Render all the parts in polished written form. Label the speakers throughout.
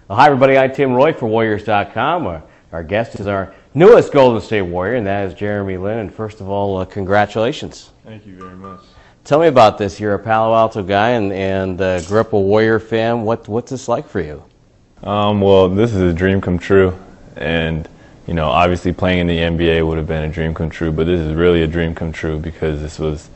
Speaker 1: Well, hi, everybody. I'm Tim Roy for Warriors.com. Our guest is our newest Golden State Warrior, and that is Jeremy Lin. And first of all, congratulations.
Speaker 2: Thank you very much.
Speaker 1: Tell me about this. You're a Palo Alto guy and grew up a Warrior fan. What's this like for you?
Speaker 2: Well, this is a dream come true. And, you know, obviously playing in the NBA would have been a dream come true, but this is really a dream come true because this was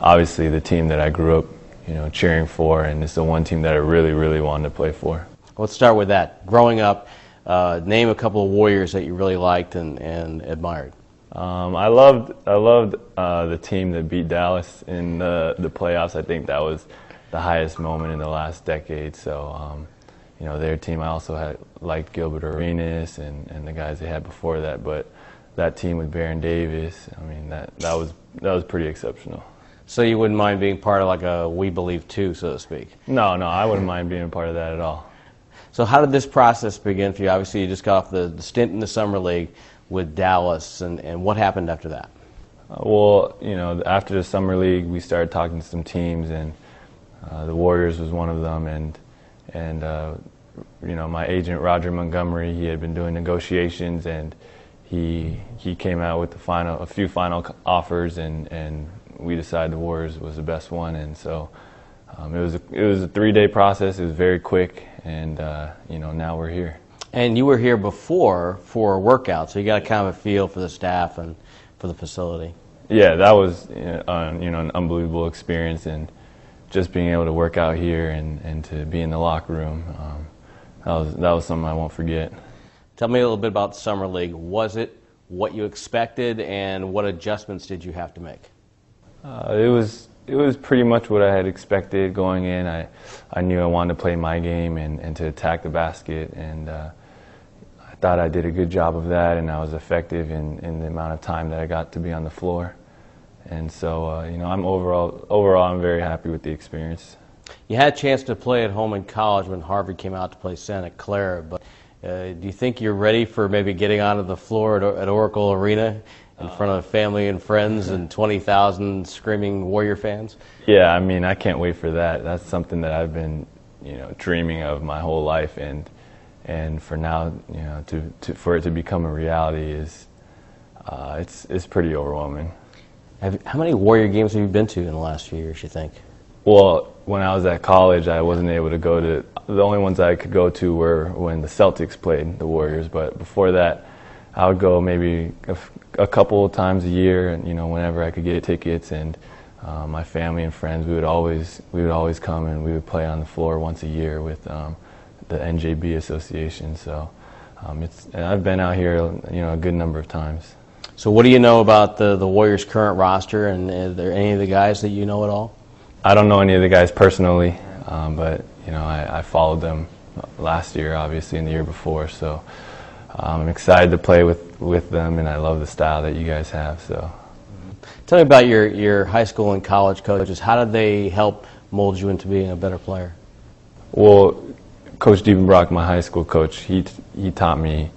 Speaker 2: obviously the team that I grew up, you know, cheering for, and it's the one team that I really, really wanted to play for.
Speaker 1: Let's start with that. Growing up, name a couple of Warriors that you really liked and admired.
Speaker 2: I loved the team that beat Dallas in the playoffs. I think that was the highest moment in the last decade. So, you know, their team. I also liked Gilbert Arenas and the guys they had before that. But that team with Baron Davis, I mean, that was pretty exceptional.
Speaker 1: So you wouldn't mind being part of like a We Believe 2, so to speak?
Speaker 2: No, I wouldn't mind being a part of that at all.
Speaker 1: So how did this process begin for you? Obviously, you just got off the stint in the Summer League with Dallas, and what happened after that?
Speaker 2: Well, you know, after the Summer League, we started talking to some teams, and the Warriors was one of them, and you know, my agent, Roger Montgomery, he had been doing negotiations, and he came out with a few final offers, and we decided the Warriors was the best one, and so it was a 3-day process. It was very quick, and you know, now we're here.
Speaker 1: And you were here before for a workout, so you got a kind of a feel for the staff and for the facility. Yeah,
Speaker 2: that was you know, an unbelievable experience, and just being able to work out here and to be in the locker room, that was something I won't forget.
Speaker 1: Tell me a little bit about the Summer League. Was it what you expected, and what adjustments did you have to make?
Speaker 2: It was pretty much what I had expected going in. I knew I wanted to play my game and to attack the basket, and I thought I did a good job of that, and I was effective in the amount of time that I got to be on the floor. And so, you know, overall I'm very happy with the experience.
Speaker 1: You had a chance to play at home in college when Harvard came out to play Santa Clara, but do you think you're ready for maybe getting onto the floor at Oracle Arena in front of family and friends and 20,000 screaming Warrior fans?
Speaker 2: Yeah, I mean, I can't wait for that. That's something that I've been, you know, dreaming of my whole life, and for now, you know, for it to become a reality is it's pretty overwhelming.
Speaker 1: How many Warrior games have you been to in the last few years, you think?
Speaker 2: Well, when I was at college, I wasn't able to go to. The only ones I could go to were when the Celtics played the Warriors. But before that, I would go maybe a couple of times a year, and you know, whenever I could get tickets. And my family and friends, we would always come, and we would play on the floor once a year with the NJB Association. So and I've been out here, you know, a good number of times.
Speaker 1: So what do you know about the Warriors' current roster, and are there any of the guys that you know at all?
Speaker 2: I don't know any of the guys personally, but you know, I followed them last year, obviously, and the year before. So I'm excited to play with them, and I love the style that you guys have. So,
Speaker 1: tell me about your high school and college coaches. How did they help mold you into being a better player?
Speaker 2: Well, Coach Diebenbrock, my high school coach, he taught me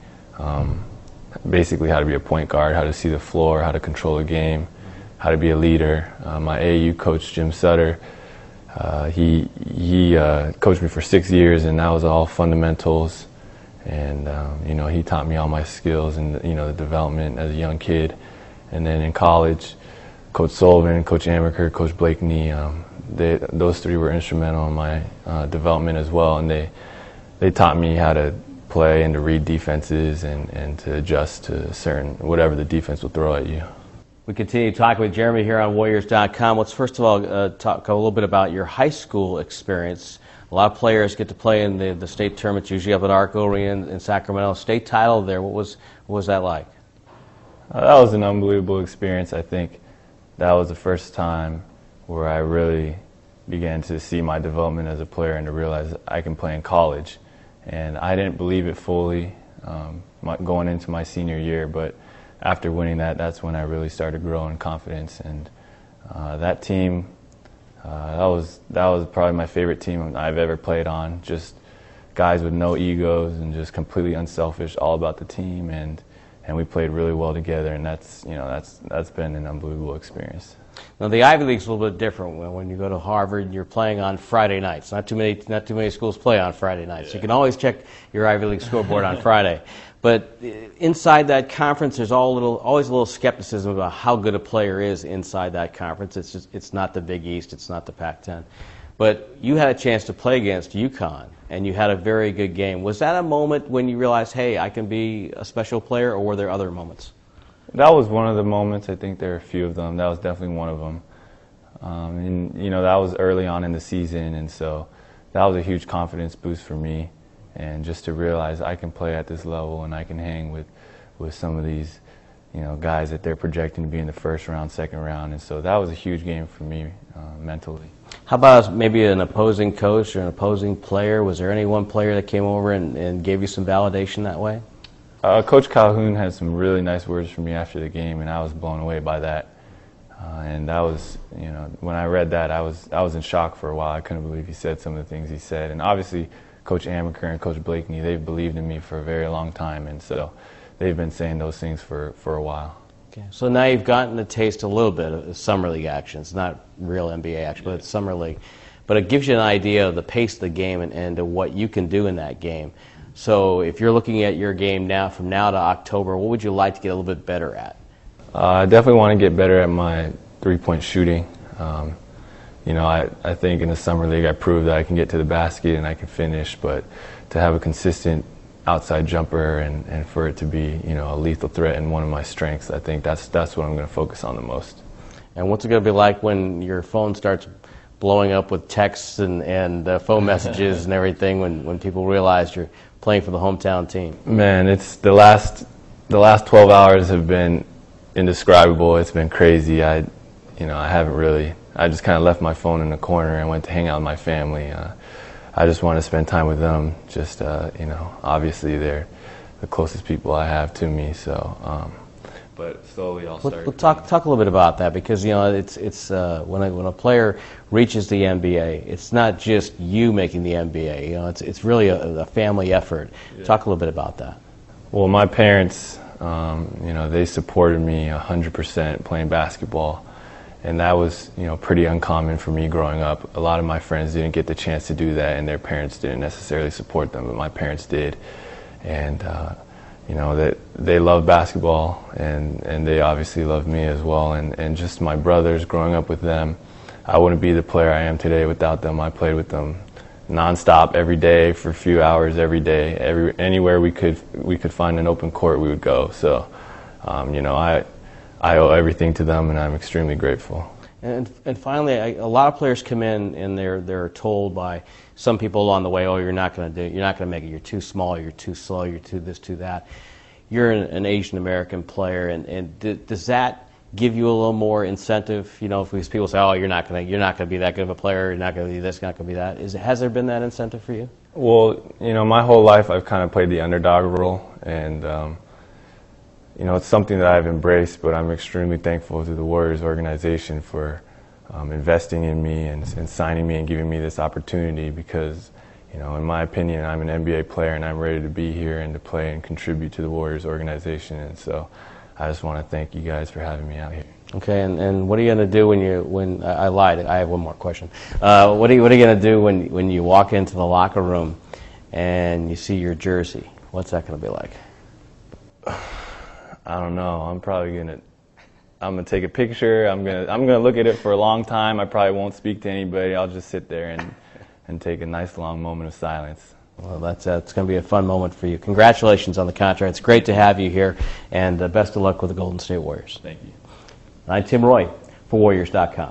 Speaker 2: basically how to be a point guard, how to see the floor, how to control a game, how to be a leader. My AAU coach, Jim Sutter, he coached me for 6 years, and that was all fundamentals. And you know, he taught me all my skills and, you know, the development as a young kid. And then in college, Coach Sullivan, Coach Amaker, Coach Blakeney, those three were instrumental in my development as well. And they taught me how to play and to read defenses and to adjust to whatever the defense will throw at you.
Speaker 1: We continue talking with Jeremy here on Warriors.com. Let's first of all talk a little bit about your high school experience. A lot of players get to play in the state tournaments, usually up at Arco Arena in Sacramento. State title there. What was that like?
Speaker 2: That was an unbelievable experience. I think that was the first time where I really began to see my development as a player and to realize I can play in college. And I didn't believe it fully going into my senior year, but after winning that's when I really started growing confidence. And that team, that was probably my favorite team I've ever played on. Just guys with no egos and just completely unselfish, all about the team, and we played really well together. And that's been an unbelievable experience.
Speaker 1: Now the Ivy League's a little bit different. When you go to Harvard, you're playing on Friday nights. Not too many schools play on Friday nights. Yeah. You can always check your Ivy League scoreboard on Friday. But inside that conference, there's always a little skepticism about how good a player is inside that conference. It's not the Big East, it's not the Pac-10. But you had a chance to play against UConn, and you had a very good game. Was that a moment when you realized, hey, I can be a special player, or were there other moments?
Speaker 2: That was one of the moments. I think there are a few of them. That was definitely one of them. And you know, that was early on in the season, and so that was a huge confidence boost for me. And just to realize I can play at this level and I can hang with some of these, you know, guys that they're projecting to be in the first round, second round. And so that was a huge game for me mentally. How
Speaker 1: about maybe an opposing coach or an opposing player? Was there any one player that came over and gave you some validation that way?
Speaker 2: Coach Calhoun had some really nice words for me after the game, and I was blown away by that. And that was, you know, when I read that, I was in shock for a while. I couldn't believe he said some of the things he said. And obviously, Coach Amaker and Coach Blakeney, they've believed in me for a very long time, and so they've been saying those things for a while.
Speaker 1: Okay. So now you've gotten to taste a little bit of summer league action. It's not real NBA action, but it's summer league. But it gives you an idea of the pace of the game and what you can do in that game. So if you're looking at your game now, from now to October, what would you like to get a little bit better at?
Speaker 2: I definitely want to get better at my three-point shooting. You know, I think in the summer league I proved that I can get to the basket and I can finish, but to have a consistent outside jumper and for it to be, you know, a lethal threat and one of my strengths, I think that's what I'm going to focus on the most.
Speaker 1: And what's it going to be like when your phone starts blowing up with texts and phone messages and everything when people realize you're playing for the hometown team?
Speaker 2: Man, it's the last 12 hours have been indescribable. It's been crazy. I just kind of left my phone in the corner and went to hang out with my family. I just want to spend time with them. Just you know, obviously they're the closest people I have to me. So, but slowly I'll start.
Speaker 1: We'll talk a little bit about that, because you know it's when a player reaches the NBA, it's not just you making the NBA. You know, it's really a family effort. Yeah. Talk a little bit about that.
Speaker 2: Well, my parents, you know, they supported me 100% playing basketball. And that was, you know, pretty uncommon for me growing up. A lot of my friends didn't get the chance to do that, and their parents didn't necessarily support them, but my parents did. And, you know, that they love basketball, and they obviously love me as well. And just my brothers, growing up with them, I wouldn't be the player I am today without them. I played with them nonstop every day for a few hours every day. Anywhere we could find an open court, we would go. So, you know, I owe everything to them, and I'm extremely grateful.
Speaker 1: And finally, a lot of players come in and they're told by some people along the way, oh, you're not going to make it. You're too small. You're too slow. You're too this, too that. You're an Asian American player, and does that give you a little more incentive? You know, if these people say, oh, you're not going to be that good of a player. You're not going to be this. You're not going to be that. Has there been that incentive for you?
Speaker 2: Well, you know, my whole life I've kind of played the underdog role, and you know, it's something that I've embraced, but I'm extremely thankful to the Warriors organization for investing in me and signing me and giving me this opportunity, because, you know, in my opinion, I'm an NBA player and I'm ready to be here and to play and contribute to the Warriors organization. And so I just want to thank you guys for having me out here.
Speaker 1: Okay, and what are you going to do when I lied? I have one more question. What are you going to do when you walk into the locker room and you see your jersey? What's that going to be like?
Speaker 2: I don't know. I'm gonna take a picture. I'm gonna look at it for a long time. I probably won't speak to anybody. I'll just sit there and take a nice long moment of silence.
Speaker 1: Well, it's going to be a fun moment for you. Congratulations on the contract. It's great to have you here, and best of luck with the Golden State Warriors.
Speaker 2: Thank you.
Speaker 1: I'm Tim Roy for Warriors.com.